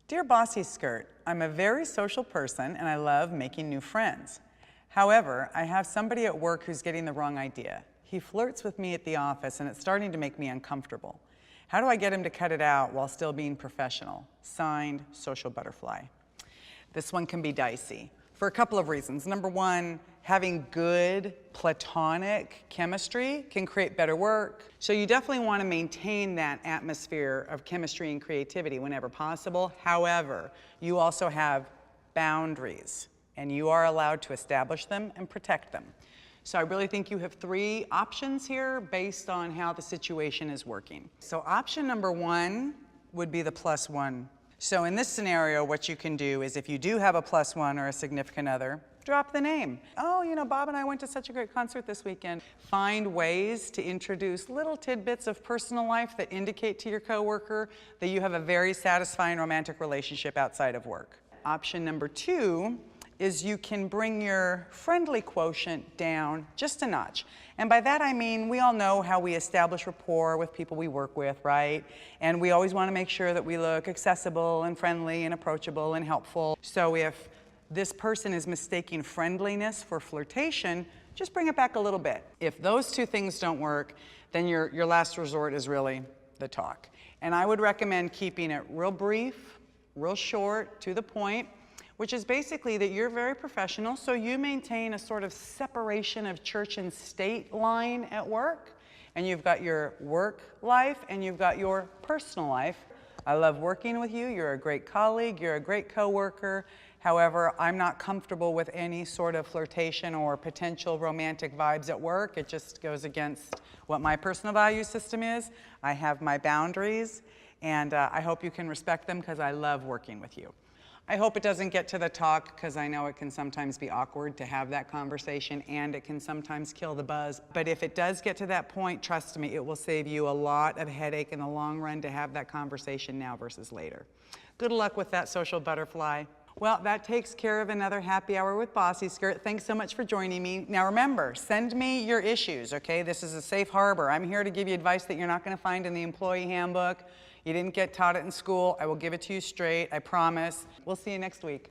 Dear Bossy Skirt, I'm a very social person and I love making new friends. However, I have somebody at work who's getting the wrong idea. He flirts with me at the office and it's starting to make me uncomfortable. How do I get him to cut it out while still being professional? Signed, Social Butterfly. This one can be dicey for a couple of reasons. Number one, having good platonic chemistry can create better work. So you definitely want to maintain that atmosphere of chemistry and creativity whenever possible. However, you also have boundaries and you are allowed to establish them and protect them. So I really think you have three options here based on how the situation is working. So option number one would be the +1. So in this scenario, what you can do is if you do have a +1 or a significant other, drop the name. Oh, you know, Bob and I went to such a great concert this weekend. Find ways to introduce little tidbits of personal life that indicate to your coworker that you have a very satisfying romantic relationship outside of work. Option number two is you can bring your friendly quotient down just a notch. And by that I mean, we all know how we establish rapport with people we work with, right? And we always want to make sure that we look accessible and friendly and approachable and helpful. So if this person is mistaking friendliness for flirtation, just bring it back a little bit. If those two things don't work, then your last resort is really the talk. And I would recommend keeping it real brief, real short, to the point, which is basically that you're very professional, so you maintain a sort of separation of church and state line at work, and you've got your work life and you've got your personal life. I love working with you, you're a great colleague, you're a great coworker. However, I'm not comfortable with any sort of flirtation or potential romantic vibes at work. It just goes against what my personal value system is. I have my boundaries, and I hope you can respect them because I love working with you. I hope it doesn't get to the talk because I know it can sometimes be awkward to have that conversation and it can sometimes kill the buzz. But if it does get to that point, trust me, it will save you a lot of headache in the long run to have that conversation now versus later. Good luck with that, Social Butterfly. Well, that takes care of another happy hour with Bossy Skirt. Thanks so much for joining me. Now remember, send me your issues, okay? This is a safe harbor. I'm here to give you advice that you're not going to find in the employee handbook. You didn't get taught it in school. I will give it to you straight, I promise. We'll see you next week.